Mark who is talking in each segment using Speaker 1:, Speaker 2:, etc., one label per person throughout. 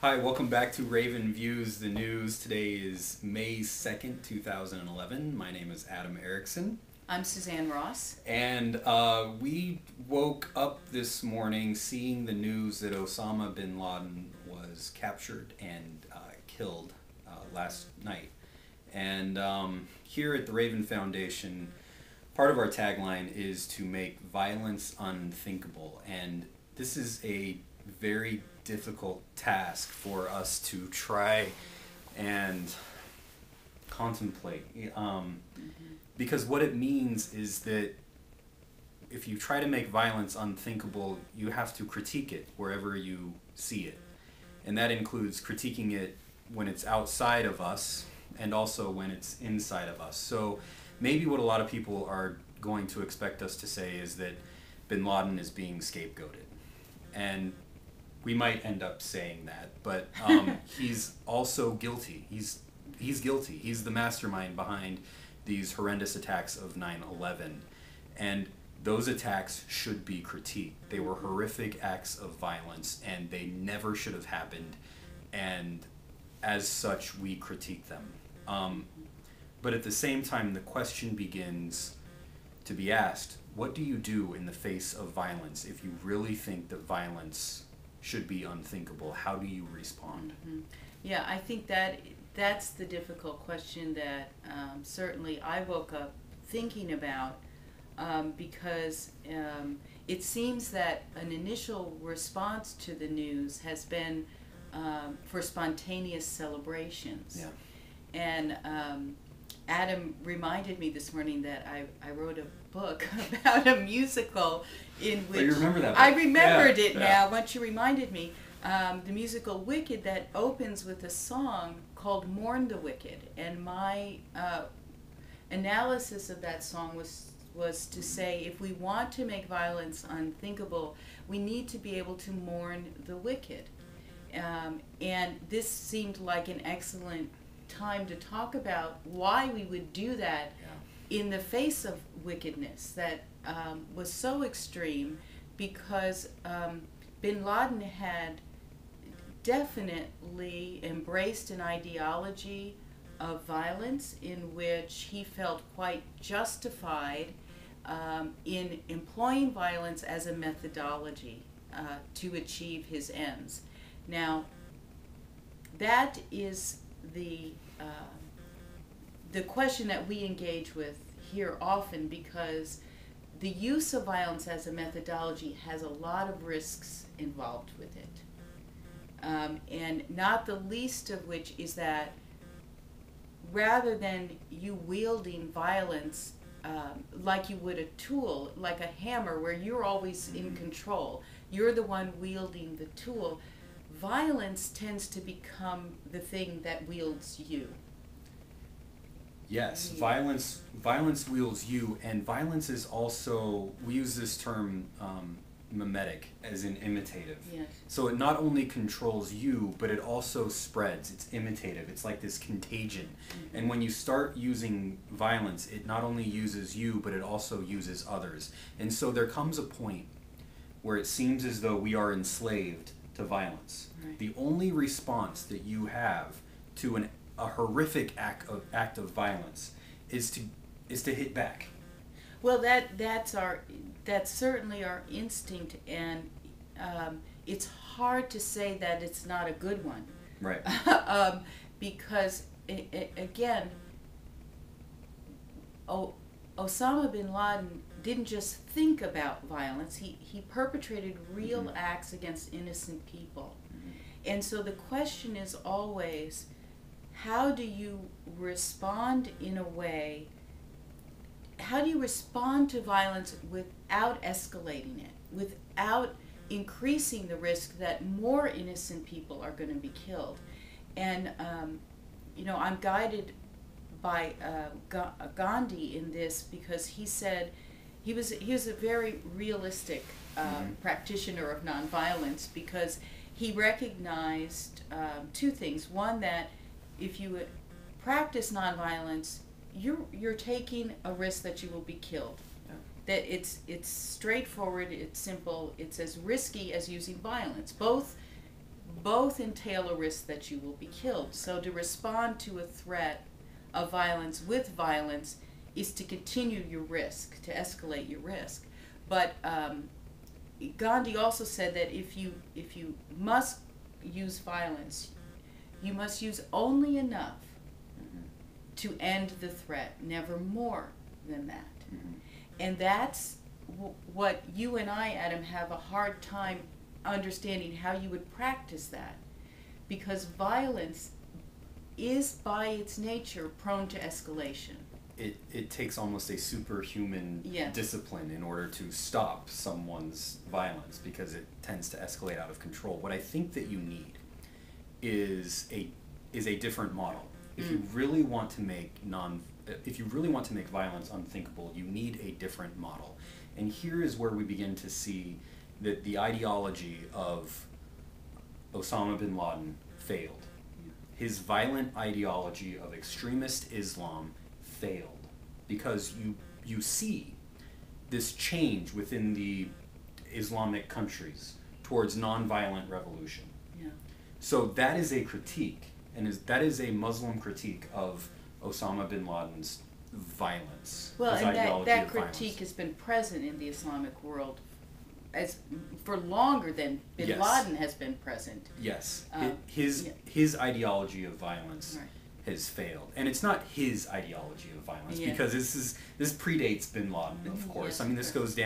Speaker 1: Hi, welcome back to Raven Views the News. Today is May 2nd, 2011. My name is Adam Erickson.
Speaker 2: I'm Suzanne Ross.
Speaker 1: And we woke up this morning seeing the news that Osama Bin Laden was captured and killed last night. And here at the Raven Foundation, part of our tagline is to make violence unthinkable. And this is a very difficult task for us to try and contemplate, because what it means is that if you try to make violence unthinkable, you have to critique it wherever you see it, and that includes critiquing it when it's outside of us and also when it's inside of us. So maybe what a lot of people are going to expect us to say is that Bin Laden is being scapegoated, and we might end up saying that, but he's also guilty. He's guilty. He's the mastermind behind these horrendous attacks of 9/11, and those attacks should be critiqued. They were horrific acts of violence, and they never should have happened, and as such, we critique them. But at the same time, the question begins to be asked, what do you do in the face of violence if you really think that violence should be unthinkable? How do you respond?
Speaker 2: Yeah, I think that's the difficult question that certainly I woke up thinking about, because it seems that an initial response to the news has been for spontaneous celebrations.
Speaker 1: Yeah.
Speaker 2: And Adam reminded me this morning that I wrote a book about a musical in which...
Speaker 1: Oh, you remember that book?
Speaker 2: I remembered it
Speaker 1: Yeah.
Speaker 2: now, once you reminded me. The musical Wicked, that opens with a song called Mourn the Wicked. And my analysis of that song was to say, if we want to make violence unthinkable, we need to be able to mourn the wicked. And this seemed like an excellent time to talk about why we would do that in the face of wickedness that was so extreme, because Bin Laden had definitely embraced an ideology of violence in which he felt quite justified in employing violence as a methodology to achieve his ends. Now, that is the question that we engage with here often, because the use of violence as a methodology has a lot of risks involved with it. And not the least of which is that rather than you wielding violence like you would a tool, like a hammer where you're always in control, you're the one wielding the tool, violence tends to become the thing that wields you.
Speaker 1: Yes, violence wields you, and violence is also, we use this term mimetic, as in imitative.
Speaker 2: Yes.
Speaker 1: So it not only controls you, but it also spreads. It's imitative. It's like this contagion. And when you start using violence, it not only uses you, but it also uses others. And so there comes a point where it seems as though we are enslaved to violence.
Speaker 2: Right.
Speaker 1: The only response that you have to a horrific act of violence is to hit back.
Speaker 2: Well, that's certainly our instinct, and it's hard to say that it's not a good one.
Speaker 1: Right.
Speaker 2: Because again, Osama bin Laden didn't just think about violence, he perpetrated real acts against innocent people. And so the question is always, how do you respond in a way, how do you respond to violence without escalating it, without increasing the risk that more innocent people are going to be killed? And I'm guided by Gandhi in this, because he said he was a very realistic practitioner of nonviolence, because he recognized two things. One, that if you practice nonviolence, you're taking a risk that you will be killed. Yeah. That it's straightforward, it's simple, it's as risky as using violence. Both both entail a risk that you will be killed. So to respond to a threat of violence with violence is to continue your risk, to escalate your risk. But Gandhi also said that if you must use violence, you must use only enough to end the threat, never more than that. And that's what you and I, Adam, have a hard time understanding how you would practice that, because violence is by its nature prone to escalation.
Speaker 1: It takes almost a superhuman
Speaker 2: Yes.
Speaker 1: discipline in order to stop someone's violence, because it tends to escalate out of control. What I think that you need is a different model. If you really want to make violence unthinkable, you need a different model. And here is where we begin to see that the ideology of Osama bin Laden failed. His violent ideology of extremist Islam failed, because you see this change within the Islamic countries towards nonviolent revolution.
Speaker 2: Yeah.
Speaker 1: So that is a critique, and that is a Muslim critique of Osama bin Laden's violence.
Speaker 2: Well,
Speaker 1: his
Speaker 2: and
Speaker 1: ideology
Speaker 2: that
Speaker 1: of
Speaker 2: critique
Speaker 1: violence.
Speaker 2: has been present in the Islamic world as for longer than bin
Speaker 1: Yes.
Speaker 2: Laden has been present.
Speaker 1: Yes,
Speaker 2: Yeah.
Speaker 1: his ideology of violence
Speaker 2: Right.
Speaker 1: has failed, and it's not his ideology of violence,
Speaker 2: Yeah.
Speaker 1: because this predates bin Laden, of course.
Speaker 2: Yes,
Speaker 1: I mean, this
Speaker 2: of course.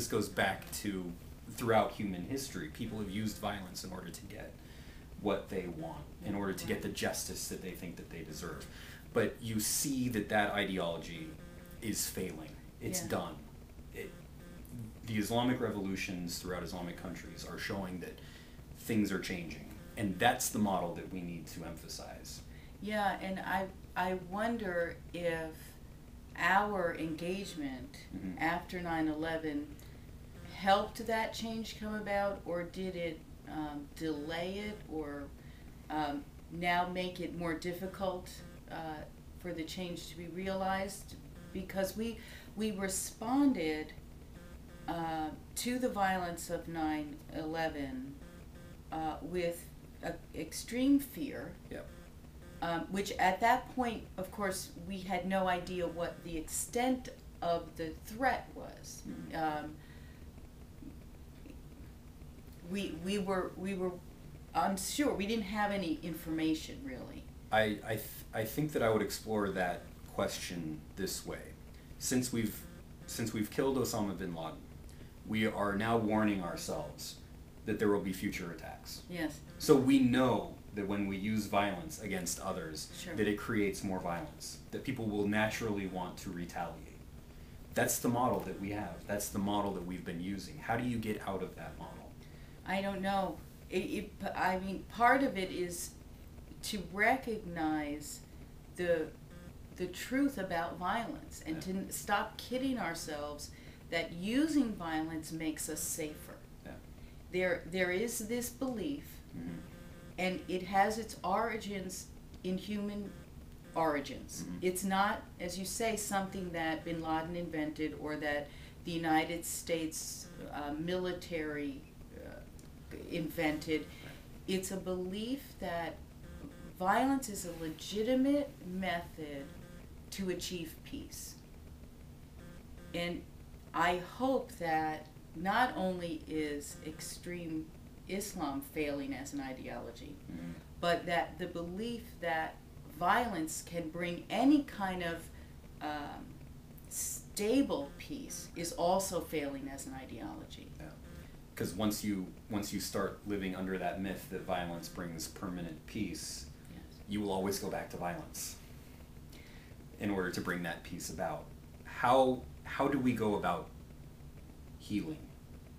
Speaker 1: goes back to throughout human history. People have used violence in order to get what they want, in order to get the justice that they think that they deserve. But you see that ideology is failing. It's
Speaker 2: Yeah.
Speaker 1: done. The Islamic revolutions throughout Islamic countries are showing that things are changing, and that's the model that we need to emphasize.
Speaker 2: Yeah, and I wonder if our engagement after 9/11 helped that change come about, or did it delay it, or now make it more difficult for the change to be realized? Because we responded to the violence of 9/11 with extreme fear.
Speaker 1: Yep.
Speaker 2: Which at that point, of course, we had no idea what the extent of the threat was. We were unsure. We didn't have any information really.
Speaker 1: I think that I would explore that question this way. Since we've killed Osama bin Laden, we are now warning ourselves that there will be future attacks.
Speaker 2: Yes.
Speaker 1: So we know that when we use violence against others,
Speaker 2: Sure.
Speaker 1: that it creates more violence, that people will naturally want to retaliate. That's the model that we have. That's the model that we've been using. How do you get out of that model?
Speaker 2: I don't know. I mean, part of it is to recognize the truth about violence, and to stop kidding ourselves that using violence makes us safer.
Speaker 1: Yeah.
Speaker 2: There is this belief, and it has its origins in human origins. It's not, as you say, something that bin Laden invented or that the United States military invented. It's a belief that violence is a legitimate method to achieve peace. And I hope that not only is extreme Islam failing as an ideology, but that the belief that violence can bring any kind of stable peace is also failing as an ideology.
Speaker 1: Yeah. Because once you start living under that myth that violence brings permanent peace,
Speaker 2: Yes.
Speaker 1: you will always go back to violence in order to bring that peace about. How do we go about healing?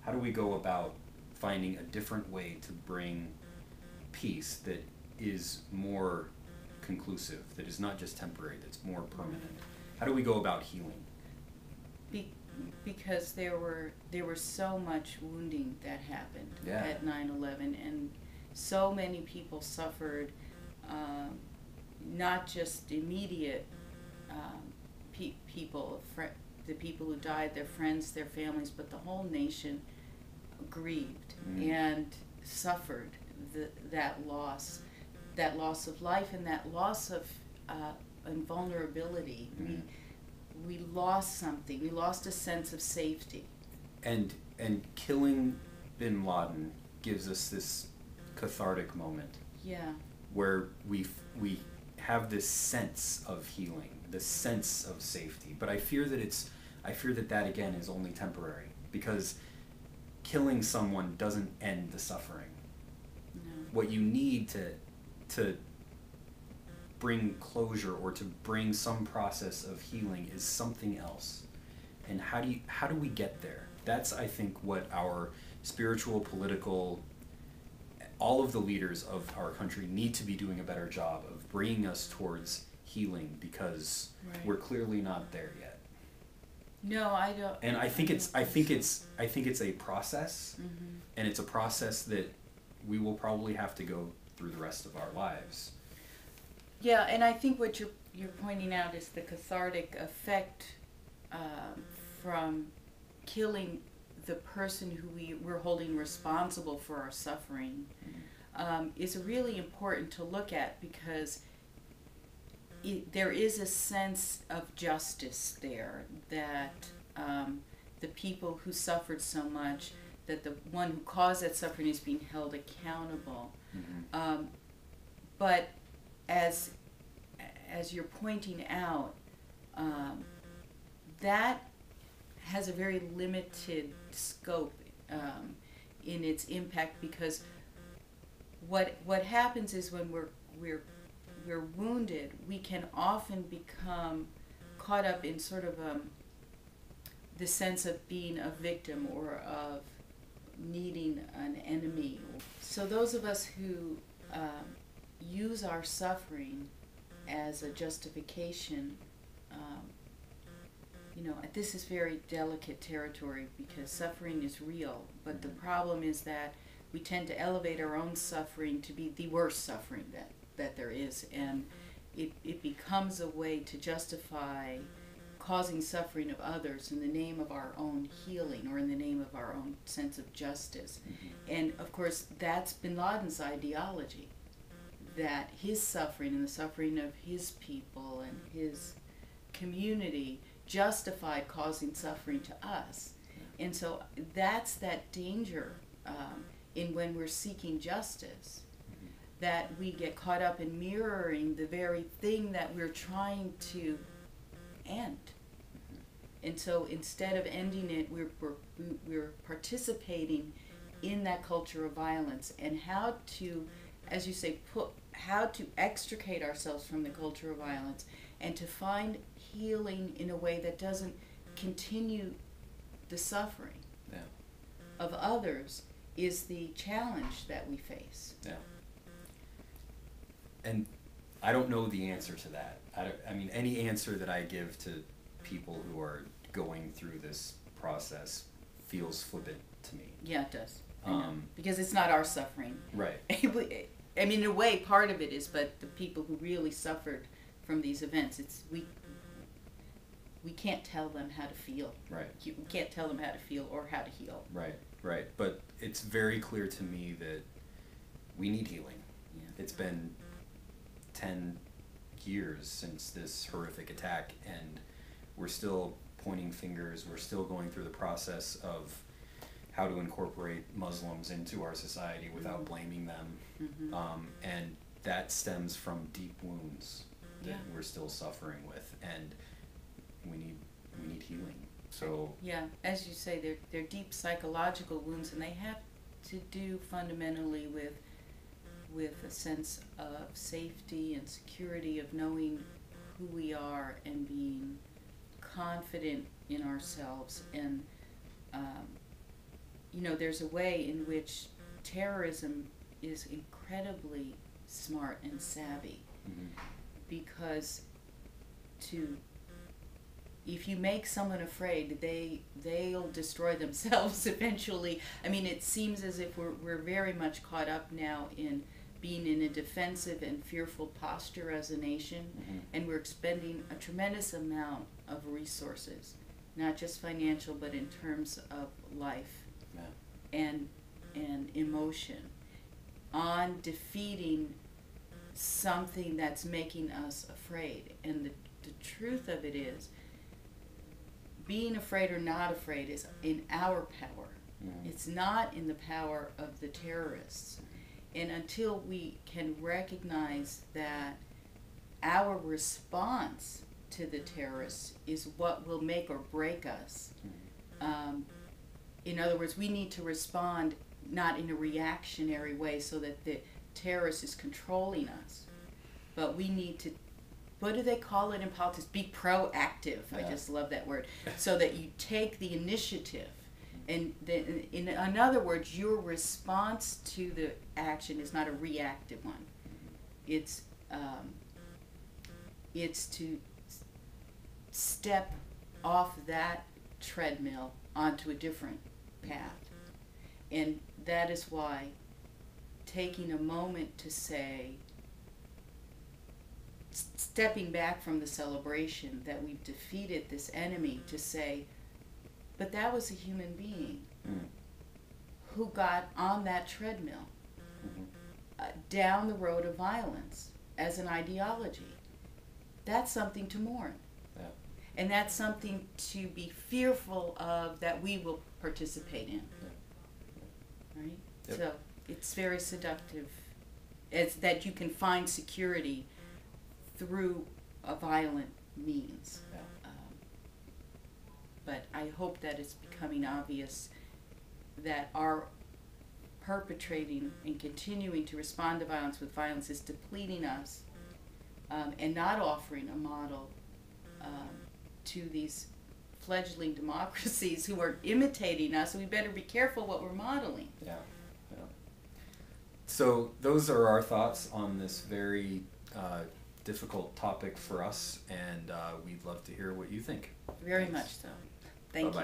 Speaker 1: How do we go about finding a different way to bring peace that is more conclusive, that is not just temporary, that's more permanent? How do we go about healing?
Speaker 2: Because there were so much wounding that happened
Speaker 1: Yeah.
Speaker 2: at 9/11, and so many people suffered, not just immediate people, the people who died, their friends, their families, but the whole nation grieved and suffered that loss of life and that loss of and vulnerability. We lost something. We lost a sense of safety.
Speaker 1: And killing Bin Laden gives us this cathartic moment.
Speaker 2: Yeah.
Speaker 1: Where we have this sense of healing, this sense of safety. But I fear that that again is only temporary, because killing someone doesn't end the suffering.
Speaker 2: No.
Speaker 1: What you need to bring closure or to bring some process of healing is something else. And how do we get there? That's, I think, what our spiritual, political, all of the leaders of our country need to be doing a better job of bringing us towards healing, because
Speaker 2: Right.
Speaker 1: we're clearly not there yet.
Speaker 2: No, I don't.
Speaker 1: And I think it's a process,
Speaker 2: Mm-hmm.
Speaker 1: and it's a process that we will probably have to go through the rest of our lives.
Speaker 2: Yeah, and I think what you're pointing out is the cathartic effect from killing the person who we're holding responsible for our suffering is really important to look at, because there is a sense of justice there, that the people who suffered so much, that the one who caused that suffering is being held accountable.
Speaker 1: Mm-hmm.
Speaker 2: But as you're pointing out, that has a very limited scope in its impact, because what happens is when we're wounded, we can often become caught up in sort of the sense of being a victim or of needing an enemy. So those of us who use our suffering as a justification, this is very delicate territory, because suffering is real, but the problem is that we tend to elevate our own suffering to be the worst suffering that there is, and it becomes a way to justify causing suffering of others in the name of our own healing or in the name of our own sense of justice.
Speaker 1: Mm-hmm.
Speaker 2: And of course, that's Bin Laden's ideology, that his suffering and the suffering of his people and his community justified causing suffering to us. And so that's that danger in when we're seeking justice, that we get caught up in mirroring the very thing that we're trying to end. And so instead of ending it, we're participating in that culture of violence, and how to, as you say, how to extricate ourselves from the culture of violence and to find healing in a way that doesn't continue the suffering of others is the challenge that we face.
Speaker 1: Yeah. And I don't know the answer to that. I mean, any answer that I give to people who are going through this process feels flippant to me.
Speaker 2: Yeah, it does. Because it's not our suffering.
Speaker 1: Right.
Speaker 2: I mean, in a way, part of it is, but the people who really suffered from these events, we can't tell them how to feel.
Speaker 1: Right.
Speaker 2: We can't tell them how to feel or how to heal.
Speaker 1: Right, right. But it's very clear to me that we need healing.
Speaker 2: Yeah.
Speaker 1: It's been 10 years since this horrific attack, and we're still pointing fingers. We're still going through the process of how to incorporate Muslims into our society without blaming them.
Speaker 2: Mm-hmm.
Speaker 1: And that stems from deep wounds that
Speaker 2: Yeah.
Speaker 1: we're still suffering with, and we need healing. So
Speaker 2: Yeah, as you say, they're deep psychological wounds, and they have to do fundamentally with a sense of safety and security, of knowing who we are and being confident in ourselves. And there's a way in which terrorism is incredibly smart and savvy, because if you make someone afraid, they'll destroy themselves eventually. I mean, it seems as if we're very much caught up now in being in a defensive and fearful posture as a nation, and we're expending a tremendous amount of resources, not just financial, but in terms of life and emotion. on defeating something that's making us afraid. And the truth of it is, being afraid or not afraid is in our power. It's not in the power of the terrorists. And until we can recognize that our response to the terrorists is what will make or break us, in other words, we need to respond not in a reactionary way so that the terrorist is controlling us, but we need to, what do they call it in politics? Be proactive. Yeah. I just love that word. So that you take the initiative. And in other words, your response to the action is not a reactive one. It's to step off that treadmill onto a different path. And that is why taking a moment to say, stepping back from the celebration that we've defeated this enemy, to say, but that was a human being who got on that treadmill down the road of violence as an ideology. That's something to mourn. Yeah. And that's something to be fearful of that we will participate in. Yeah. Right? Yep. So it's very seductive. It's that you can find security through a violent means. Yeah. But I hope that it's becoming obvious that our perpetrating and continuing to respond to violence with violence is depleting us, and not offering a model to these fledgling democracies who are imitating us. So we better be careful what we're modeling.
Speaker 1: Yeah, yeah. So those are our thoughts on this very difficult topic for us, and we'd love to hear what you think.
Speaker 2: Very much so. Thank you.